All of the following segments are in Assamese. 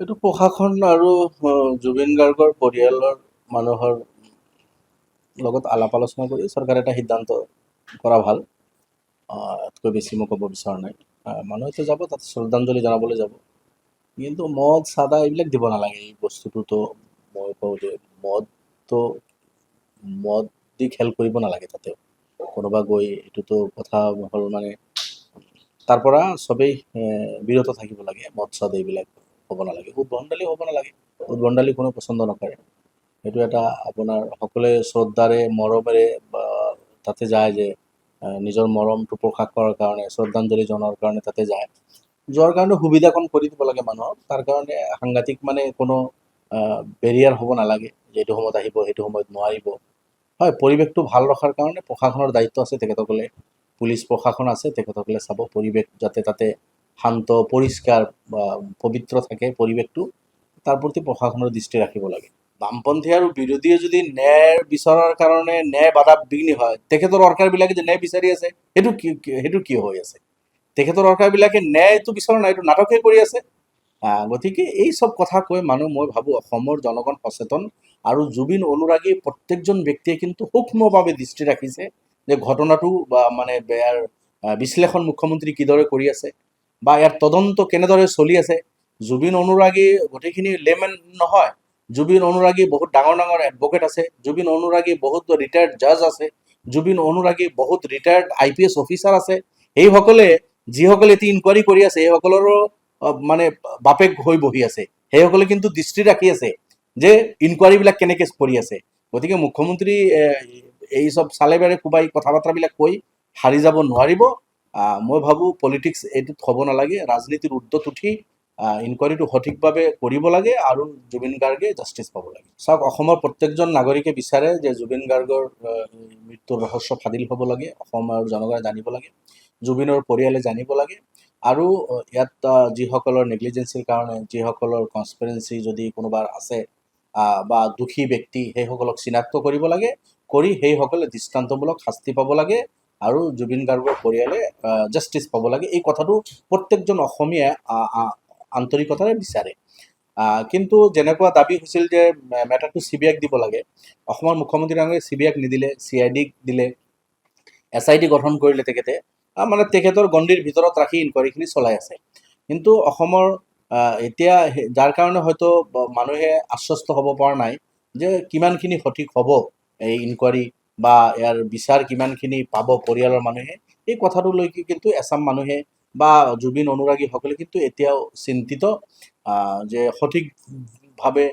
এইটো প্ৰশাসন আৰু জুবিন গাৰ্গৰ পৰিয়ালৰ মানুহৰ লগত আলাপ আলোচনা কৰি চৰকাৰে এটা সিদ্ধান্ত কৰা ভাল। ইয়াতকৈ বেছি মই ক'ব বিচৰা নাই। মানুহেতো যাব, তাত শ্ৰদ্ধাঞ্জলি জনাবলৈ যাব, কিন্তু মদ চাদা এইবিলাক দিব নালাগে। এই বস্তুটোতো মই কওঁ যে মদটো মদ দি খেল কৰিব নালাগে। তাতে কোনোবা গৈ এইটোতো কথা হ'ল মানে তাৰ পৰা চবেই বিৰত থাকিব লাগে। মদ চদ এইবিলাক হ'ব নালাগে, উদ্ভণ্ডালি হ'ব নালাগে। উদ্ভণ্ডালি কোনো পচন্দ নকৰে। সেইটো এটা আপোনাৰ সকলোৱে শ্ৰদ্ধাৰে মৰমেৰে তাতে যায়, যে নিজৰ মৰমটো প্ৰকাশ কৰাৰ কাৰণে, শ্ৰদ্ধাঞ্জলি জনোৱাৰ কাৰণে তাতে যায়। যোৱাৰ কাৰণে সুবিধা কম কৰি দিব লাগে মানুহক। তাৰ কাৰণে সাংঘাতিক মানে কোনো বেৰিয়াৰ হ'ব নালাগে, যে এইটো সময়ত আহিব সেইটো সময়ত নোৱাৰিব। হয়, পৰিৱেশটো ভাল ৰখাৰ কাৰণে প্ৰশাসনৰ দায়িত্ব আছে। তেখেতসকলে পুলিচ প্ৰশাসন আছে, তেখেতসকলে চাব পৰিৱেশ যাতে তাতে শান্ত পৰিষ্কাৰ বা পবিত্ৰ থাকে পৰিৱেশটো, তাৰ প্ৰতি প্ৰশাসনৰ দৃষ্টি ৰাখিব লাগে। বামপন্থী আৰু বিৰোধীয়ে যদি ন্যায় বিচৰাৰ কাৰণে ন্যায় বাধা বিঘ্নি হয়, তেখেতৰ চৰকাৰবিলাকে যে ন্যায় বিচাৰি আছে সেইটো কি হৈ আছে? তেখেতৰ চৰকাৰবিলাকে ন্যায়টো বিচৰা নাই, এইটো নাটকে কৰি আছে। গতিকে এই চব কথা কৈ মই ভাবোঁ অসমৰ জনগণ সচেতন, আৰু জুবিন অনুৰাগী প্ৰত্যেকজন ব্যক্তিয়ে কিন্তু সূক্ষ্মভাৱে দৃষ্টি ৰাখিছে যে ঘটনাটো বা মানে ইয়াৰ বিশ্লেষণ মুখ্যমন্ত্ৰী কিদৰে কৰি আছে বা ইয়াৰ তদন্ত কেনেদৰে চলি আছে। জুবিন অনুৰাগী গোটেইখিনি লেমেন নহয়। জুবিন অনুৰাগী বহুত ডাঙৰ ডাঙৰ এডভকেট আছে। জুবিন অনুৰাগী বহুত ৰিটায়াৰ্ড জাজ আছে। জুবিন অনুৰাগী বহুত ৰিটায়াৰ্ড IPS অফিচাৰ আছে। সেইসকলে যিসকলে এটি ইনকুৱাৰী কৰি আছে, সেইসকলৰো মানে বাপেক হৈ বহি আছে। সেইসকলে কিন্তু দৃষ্টি ৰাখি আছে যে ইনকুৱাৰীবিলাক কেনেকৈ কৰি আছে। গতিকে মুখ্যমন্ত্ৰী এই চব চালে বেৰে কোবাই কথা বাৰ্তাবিলাক কৈ হাৰি যাব নোৱাৰিব। মই ভাবোঁ পলিটিক্স এইটোত হ'ব নালাগে। ৰাজনীতিৰ ঊৰ্ধত উঠি ইনকুৱাৰীটো সঠিকভাৱে কৰিব লাগে আৰু জুবিন গাৰ্গে জাষ্টিছ পাব লাগে। চাওক, অসমৰ প্ৰত্যেকজন নাগৰিকে বিচাৰে যে জুবিন গাৰ্গৰ মৃত্যুৰ ৰহস্য ফাদিল হ'ব লাগে, অসমৰ জনগণে জানিব লাগে, জুবিনৰ পৰিয়ালে জানিব লাগে। আৰু ইয়াত যিসকলৰ নেগলিজেঞ্চিৰ কাৰণে, যিসকলৰ কনস্পিৰেঞ্চি যদি কোনোবা আছে বা দোষী ব্যক্তি, সেইসকলক চিনাক্ত কৰিব লাগে, কৰি সেইসকলে দৃষ্টান্তমূলক শাস্তি পাব লাগে আৰু জুবিন গাৰ্গৰ পৰিয়ালে জাষ্টিছ পাব লাগে। এই কথাটো প্ৰত্যেকজন অসমীয়াই আন্তৰিকতাৰে বিচাৰে। কিন্তু যেনেকুৱা দাবী হৈছিল যে মেটাৰটো CBIক দিব লাগে, অসমৰ মুখ্যমন্ত্ৰী ডাঙৰীয়াই CBIক নিদিলে, CIDক দিলে, SIT গঠন কৰিলে তেখেতে। মানে তেখেতৰ গণ্ডিৰ ভিতৰত ৰাখি ইনকুৱাৰীখিনি চলাই আছে। কিন্তু অসমৰ এতিয়া যাৰ কাৰণে হয়তো মানুহে আশ্বস্ত হ'ব পৰা নাই যে কিমানখিনি সঠিক হ'ব এই ইনকুৱাৰী বা ইয়াৰ বিচাৰ কিমানখিনি পাব পৰিয়ালৰ মানুহে, এই কথাটোলৈকে কিন্তু এচাম মানুহে বা জুবিন অনুৰাগীসকলে কিন্তু এতিয়াও চিন্তিত যে সঠিকভাৱে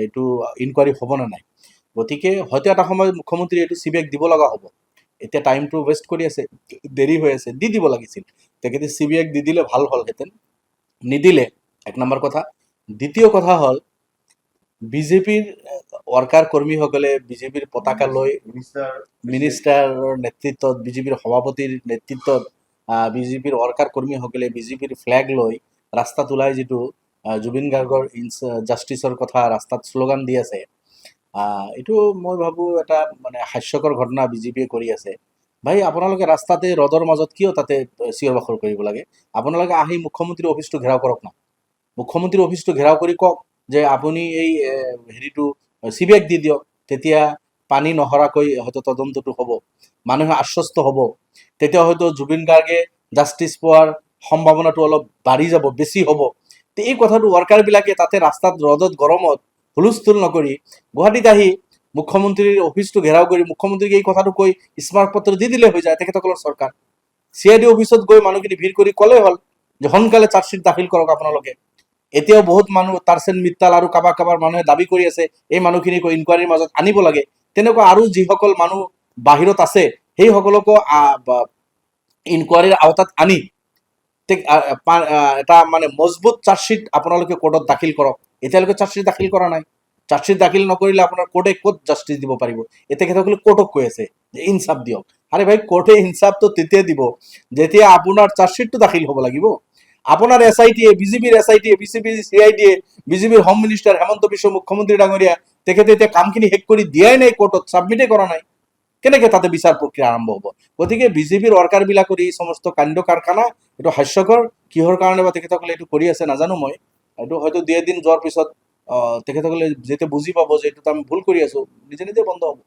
এইটো ইনকুৱাৰী হ'ব নে নাই। গতিকে হয়তো এটা সময়ত মুখ্যমন্ত্ৰী এইটো CBIক দিব লগা হ'ব। এতিয়া টাইমটো ৱেষ্ট কৰি আছে, দেৰি হৈ আছে, দি দিব লাগিছিল। তেখেতে CBIক দি দিলে ভাল হ'লহেঁতেন, নিদিলে, এক নম্বৰ কথা। দ্বিতীয় কথা হ'ল বিজেপিৰ ৱৰ্কাৰ কৰ্মীসকলে বিজেপিৰ পতাকা লৈ, মিনিষ্টাৰৰ নেতৃত্বত, বিজেপিৰ সভাপতিৰ নেতৃত্বত বিজেপিৰ ৱৰ্কাৰ কৰ্মীসকলে বিজেপিৰ ফ্লেগ লৈ ৰাস্তাত ওলাই যিটো জুবিন গাৰ্গৰ জাষ্টিছৰ কথা ৰাস্তাত শ্লোগান দি আছে, এইটো মই ভাবোঁ এটা মানে হাস্যকৰ ঘটনা বিজেপিয়ে কৰি আছে। ভাই, আপোনালোকে ৰাস্তাতে ৰ'দৰ মাজত কিয় তাতে চিঞৰ বাখৰ কৰিব লাগে? আপোনালোকে আহি মুখ্যমন্ত্ৰীৰ অফিচটো ঘেৰাও কৰক না। মুখ্যমন্ত্ৰীৰ অফিচটো ঘেৰাও কৰি কওক যে আপুনি এই হেৰিটো CBIক দি দিয়ক। তেতিয়া পানী নহৰাকৈ হয়তো তদন্তটো হ'ব, মানুহে আশ্বস্ত হ'ব। তেতিয়া হয়তো জুবিন গাৰ্গে জাষ্টিছ পোৱাৰ সম্ভাৱনাটো অলপ বাঢ়ি যাব, বেছি হ'ব। তো এই কথাটো ৱৰ্কাৰবিলাকে তাতে ৰাস্তাত ৰ'দত গৰমত হুলস্থুল নকৰি গুৱাহাটীত আহি মুখ্যমন্ত্ৰীৰ অফিচটো ঘেৰাও কৰি মুখ্যমন্ত্ৰীক এই কথাটো কৈ স্মাৰক পত্ৰ দি দিলে হৈ যায়। তেখেতসকলৰ চৰকাৰ CID অফিচত গৈ মানুহখিনি ভিৰ কৰি ক'লেই হ'ল যে সোনকালে চাৰ্জশ্বিট দাখিল কৰক আপোনালোকে। এতিয়াও বহুত মানুহ তাৰ্চেন মিত্তাল আৰু কাবাৰ মানুহে দাবী কৰি আছে এই মানুহখিনিক ইনকুৱাৰীৰ মাজত আনিব লাগে। তেনেকুৱা আৰু যিসকল মানুহ বাহিৰত আছে সেইসকলকো ইনকুৱাৰীৰ আওতাত আনি এটা মানে মজবুত চাৰ্জশ্বিট আপোনালোকে কোৰ্টত দাখিল কৰক। এতিয়ালৈকে চাৰ্জশ্বিট দাখিল কৰা নাই। চাৰ্জশ্বিট দাখিল নকৰিলে আপোনাৰ কোৰ্টে ক'ত জাষ্টিছ দিব পাৰিব? তেখেতসকলে কোৰ্টক কৈ আছে যে ইনচাফ দিয়ক। আৰে ভাই, কোৰ্টে ইনচাফটো তেতিয়া দিব যেতিয়া আপোনাৰ চাৰ্জশ্বিটটো দাখিল হ'ব লাগিব। আপোনাৰ SITয়ে, বিজেপিৰ SITয়ে, বিজেপিৰ CIDয়ে, বিজেপিৰ হোম মিনিষ্টাৰ হেমন্ত বিশ্ব মুখ্যমন্ত্ৰী ডাঙৰীয়া, তেখেতে এতিয়া কামখিনি শেষ কৰি দিয়াই নাই, কোৰ্টত ছাবমিটেই কৰা নাই। কেনেকৈ তাতে বিচাৰ প্ৰক্ৰিয়া আৰম্ভ হ'ব? গতিকে বিজেপিৰ ৱৰ্কাৰবিলাকৰ এই সমস্ত কাণ্ড কাৰখানা, এইটো হাস্যকৰ। কিহৰ কাৰণে বা তেখেতসকলে এইটো কৰি আছে নাজানো মই। এইটো হয়তো 2 এদিন যোৱাৰ পিছত তেখেতসকলে যেতিয়া বুজি পাব যে এইটোত আমি ভুল কৰি আছোঁ নিজে নিজে বন্ধ হ'ব